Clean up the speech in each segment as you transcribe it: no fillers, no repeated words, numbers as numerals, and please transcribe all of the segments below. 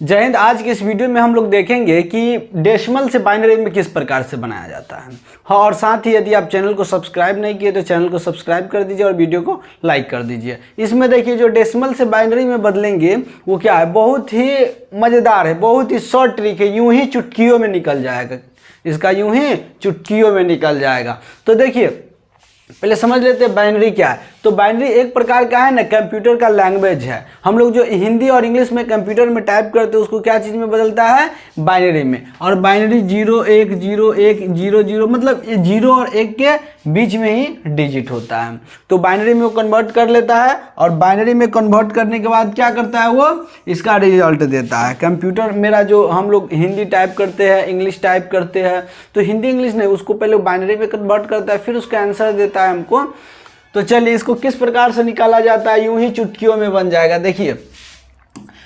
जय हिंद। आज के इस वीडियो में हम लोग देखेंगे कि डेसिमल से बाइनरी में किस प्रकार से बनाया जाता है। हाँ, और साथ ही यदि आप चैनल को सब्सक्राइब नहीं किए तो चैनल को सब्सक्राइब कर दीजिए और वीडियो को लाइक कर दीजिए। इसमें देखिए जो डेसिमल से बाइनरी में बदलेंगे वो क्या है, बहुत ही मज़ेदार है, बहुत ही शॉर्ट ट्रिक है, यूं ही चुटकियों में निकल जाएगा, इसका यूं ही चुटकियों में निकल जाएगा। तो देखिए पहले समझ लेते हैं बाइनरी क्या है। तो बाइनरी एक प्रकार का है ना, कंप्यूटर का लैंग्वेज है। हम लोग जो हिंदी और इंग्लिश में कंप्यूटर में टाइप करते हैं उसको क्या चीज़ में बदलता है, बाइनरी में। और बाइनरी 0 1 0 1 0 0 मतलब 0 और 1 के बीच में ही डिजिट होता है। तो बाइनरी में वो कन्वर्ट कर लेता है और बाइनरी में कन्वर्ट करने के बाद क्या करता है, वो इसका रिजल्ट देता है। कंप्यूटर मेरा जो हम लोग हिंदी टाइप करते हैं, इंग्लिश टाइप करते हैं, तो हिंदी इंग्लिश नहीं, उसको पहले बाइनरी में कन्वर्ट करता है, फिर उसका आंसर देता है हमको। तो चलिए इसको किस प्रकार से निकाला जाता है, यूं ही चुटकियों में बन जाएगा। देखिए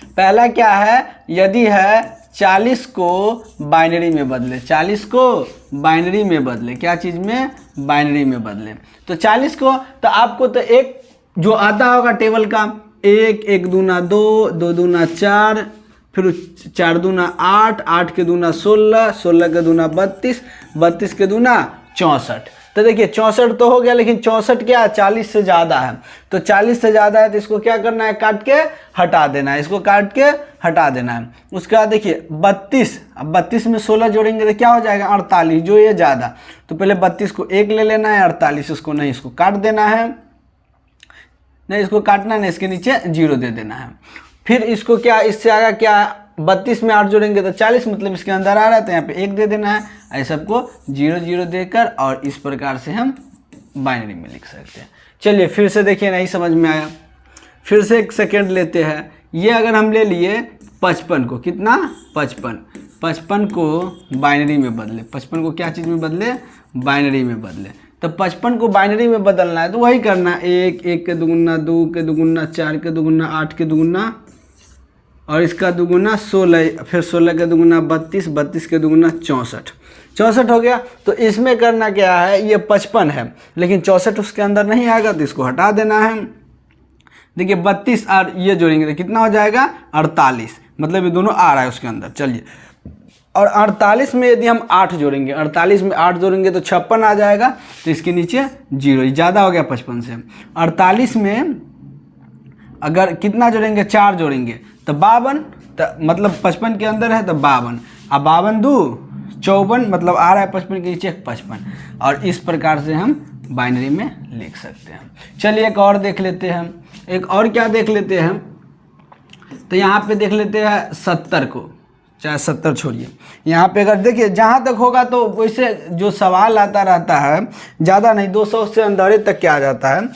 पहला क्या है, यदि है 40 को बाइनरी में बदले, 40 को बाइनरी में बदले, क्या चीज़ में, बाइनरी में बदले। तो 40 को तो आपको तो एक जो आता होगा टेबल का, 1 1 दूना 2 2 दूना 4, फिर 4 दूना 8 8 के दूना 16 16 के दूना 32 32 के दूना 64। तो देखिए 64 तो हो गया, लेकिन 64 क्या 40 से ज़्यादा है। तो 40 से ज़्यादा है तो इसको क्या करना है, काट के हटा देना है, इसको काट के हटा देना है। उसके बाद देखिए 32, अब 32 में 16 जोड़ेंगे तो क्या हो जाएगा, 48, जो ये ज़्यादा। तो पहले 32 को 1 ले लेना है, 48 उसको नहीं, इसको काट देना है, नहीं इसको काटना नहीं, इसके नीचे 0 दे देना है। फिर इसको क्या, इससे आगा क्या, 32 में 8 जोड़ेंगे तो 40, मतलब इसके अंदर आ रहा है तो यहाँ पे 1 दे देना है। ऐसे सबको 0 0 देकर, और इस प्रकार से हम बाइनरी में लिख सकते हैं। चलिए फिर से देखिए, नहीं समझ में आया, फिर से एक सेकेंड लेते हैं। ये अगर हम ले लिए 55 को, कितना 55 को बाइनरी में बदले, 55 को क्या चीज़ में बदले, बाइनरी में बदले। तो 55 को बाइनरी में बदलना है तो वही करना है, 1 1 के दुगुना 2 के दुगुना 4 के दुगुना 8 के दुगुना और इसका दुगुना 16, फिर 16 के दुगुना 32 32 के दुगुना 64 हो गया। तो इसमें करना क्या है, ये 55 है लेकिन 64 उसके अंदर नहीं आएगा तो इसको हटा देना है। देखिए 32 और ये जोड़ेंगे तो कितना हो जाएगा, 48, मतलब ये दोनों आ रहा है उसके अंदर। चलिए, और 48 में यदि हम 8 जोड़ेंगे, 48 में 8 जोड़ेंगे तो 56 आ जाएगा, तो इसके नीचे 0, ज़्यादा हो गया 55 से। 48 में अगर कितना जोड़ेंगे, 4 जोड़ेंगे तो 52, तो मतलब 55 के अंदर है तो 52, अब 52 2 54, मतलब आ रहा है 55 के नीचे 55। और इस प्रकार से हम बाइनरी में लिख सकते हैं। चलिए एक और देख लेते हैं, एक और क्या देख लेते हैं। तो यहाँ पे देख लेते हैं 70 को, चाहे 70 छोड़िए, यहाँ पे अगर देखिए जहाँ तक होगा तो वैसे जो सवाल आता रहता है ज़्यादा नहीं, 200 से अंदर तक क्या आ जाता है।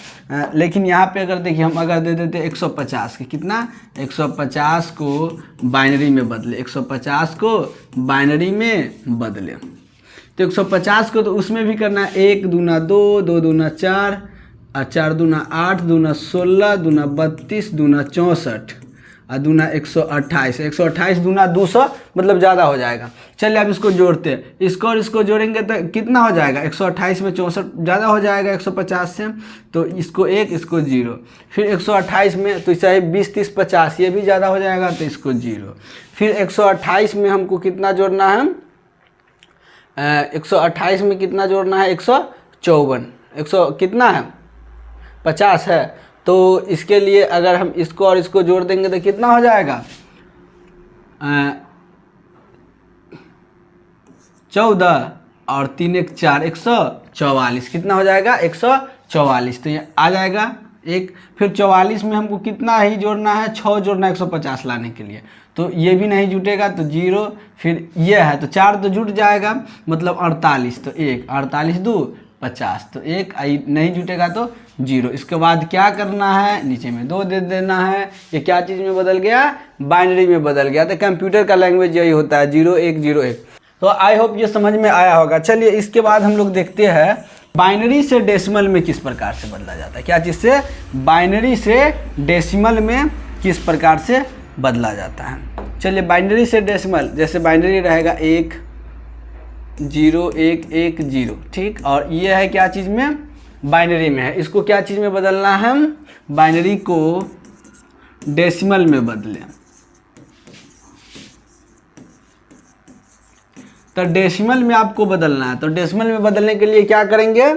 लेकिन यहाँ पे अगर देखिए हम अगर दे देते 150 के, कितना 150 को बाइनरी में बदले, 150 को बाइनरी में बदले। तो 150 को तो उसमें भी करना है, 1 दूना 2 2 दूना 4 और 4 दूना 8 दूना 16 दूना 32 दूना 64 और दूना 128, 128 दूना 200, मतलब ज़्यादा हो जाएगा। चलिए अब इसको जोड़ते हैं, इसको और इसको जोड़ेंगे तो कितना हो जाएगा, 128 में 64 ज़्यादा हो जाएगा 150 से, तो इसको 1 इसको 0, फिर 128 में तो चाहे 20 30 50 ये भी ज़्यादा हो जाएगा तो इसको 0, फिर 128 में हमको कितना जोड़ना है, 128 में कितना जोड़ना है, 154, 100 कितना है 50 है। तो इसके लिए अगर हम इसको और इसको जोड़ देंगे तो कितना हो जाएगा, 14 और 3 1 4, 144, कितना हो जाएगा 144। तो ये आ जाएगा एक, फिर 44 में हमको कितना ही जोड़ना है, 6 जोड़ना है 150 लाने के लिए, तो ये भी नहीं जुटेगा तो 0, फिर ये है तो 4 तो जुट जाएगा, मतलब 48, तो 1 48 2 50, तो 1 नहीं जुटेगा तो 0। इसके बाद क्या करना है, नीचे में 2 दे देना है। ये क्या चीज़ में बदल गया, बाइनरी में बदल गया। तो कंप्यूटर का लैंग्वेज यही होता है, 0 1 0 1। तो आई होप ये समझ में आया होगा। चलिए इसके बाद हम लोग देखते हैं बाइनरी से डेसिमल में किस प्रकार से बदला जाता है। क्या चीज़ से, बाइनरी से डेसिमल में किस प्रकार से बदला जाता है। चलिए बाइनरी से डेसिमल, जैसे बाइनरी रहेगा 1 0 1 1 0, ठीक, और ये है क्या चीज़ में, बाइनरी में है। इसको क्या चीज़ में बदलना है, हम बाइनरी को डेसिमल में बदलें। तो डेसिमल में आपको बदलना है। तो डेसिमल में बदलने के लिए क्या करेंगे,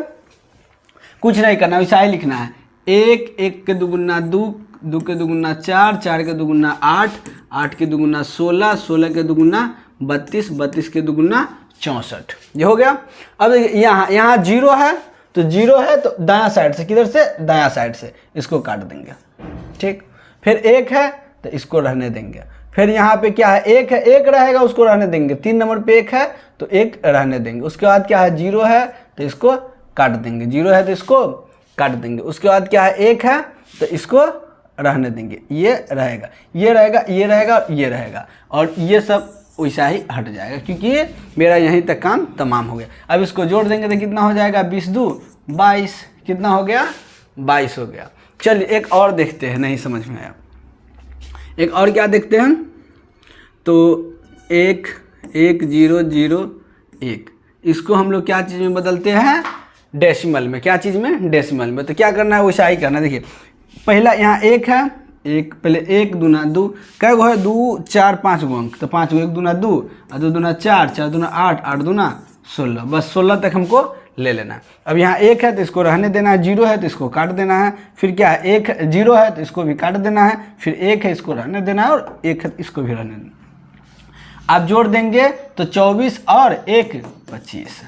कुछ नहीं करना, वैसा ही लिखना है। 1, 1 के दुगुना 2, 2 के दुगुना 4, 4 के दुगुना 8, 8 के दुगुना 16, 16 के दुगुना 32, 32 के दुगुना 64। ये हो गया। अब यहाँ 0 है, तो 0 है तो दायां साइड से, किधर से, दायां साइड से इसको काट देंगे, ठीक। फिर 1 है तो इसको रहने देंगे। फिर यहाँ पे क्या है, 1 है, 1 रहेगा उसको रहने देंगे। 3 नंबर पे 1 है तो 1 रहने देंगे। उसके बाद क्या है, 0 है तो इसको काट देंगे, 0 है तो इसको काट देंगे। उसके बाद क्या है, 1 है तो इसको रहने देंगे, ये रहेगा, ये रहेगा, ये रहेगा, ये रहेगा, और ये सब वैसा ही हट जाएगा, क्योंकि ये मेरा यहीं तक काम तमाम हो गया। अब इसको जोड़ देंगे तो कितना हो जाएगा, 20 2 22, कितना हो गया, 22 हो गया। चलिए एक और देखते हैं, नहीं समझ में आया, एक और क्या देखते हैं। तो 1 1 0 0 1, इसको हम लोग क्या चीज़ में बदलते हैं, डेसिमल में। क्या चीज़ में, डेसिमल में। तो क्या करना है, वैसा ही करना है। देखिए पहला यहाँ 1 है, 1 पहले 1 दूना 2, कै गो है, 2 4 5 गो अंक, तो 5 गो, 1 दूना 2, 2 दूना 4, 4 दूना 8, 8 दूना 16, बस 16 तक हमको ले लेना है। अब यहाँ 1 है तो इसको रहने देना है, 0 है तो इसको काट देना है। फिर क्या है, 1 0 है तो इसको भी काट देना है। फिर 1 है इसको रहने देना है, और 1 है इसको भी रहने देना है। आप जोड़ देंगे तो 24 और 1 25,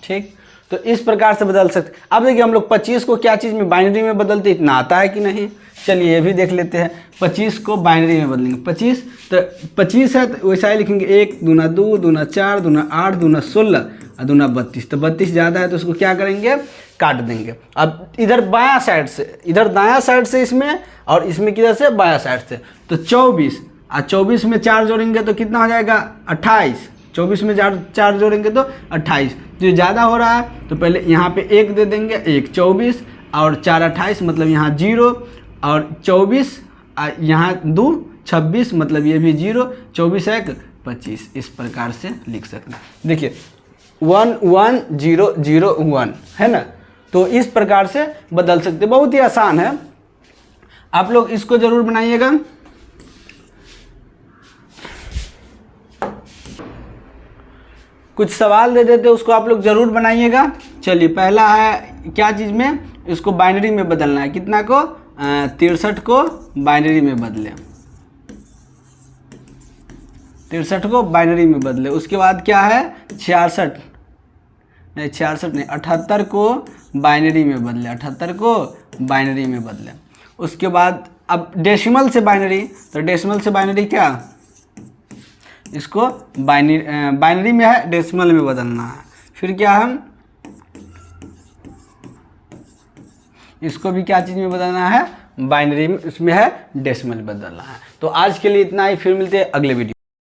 ठीक। तो इस प्रकार से बदल सकते। अब देखिए हम लोग 25 को क्या चीज़ में, बाइनरी में बदलते, इतना आता है कि नहीं। चलिए ये भी देख लेते हैं। 25 को बाइनरी में बदलेंगे। 25 तो 25 है तो वैसा ही लिखेंगे, 1 दूना 2 दूना 4 दूना 8 दूना 16 और दूना 32। तो 32 ज़्यादा है तो उसको क्या करेंगे, काट देंगे। अब इधर बायां साइड से, इधर दायां साइड से इसमें, और इसमें किधर से, बायां साइड से। तो 24 और 24 में 4 जोड़ेंगे तो कितना हो जाएगा, 28। 24 में 4 जोड़ेंगे तो 28। जो ज़्यादा हो रहा है तो पहले यहाँ पे 1 दे देंगे, 1 24 और 4 28, मतलब यहाँ 0, और 24 यहाँ 2 26, मतलब ये भी 0, 24 1 25। इस प्रकार से लिख सकते हैं। देखिए 1 1 0 0 1 है ना। तो इस प्रकार से बदल सकते, बहुत ही आसान है। आप लोग इसको ज़रूर बनाइएगा। कुछ सवाल दे देते, उसको आप लोग ज़रूर बनाइएगा। चलिए पहला है क्या चीज़ में, इसको बाइनरी में बदलना है। कितना को, 63 को बाइनरी में बदले, 63 को बाइनरी में बदले। उसके बाद क्या है, 66 नहीं 78 को बाइनरी में बदले, 78 को बाइनरी में बदले। उसके बाद अब डेसिमल से बाइनरी, तो डेसिमल से बाइनरी क्या, इसको बाइनरी में है, डेसिमल में बदलना है। फिर क्या है, इसको भी क्या चीज़ में बदलना है, बाइनरी में, इसमें है डेसिमल बदलना है। तो आज के लिए इतना ही, फिर मिलते हैं अगले वीडियो।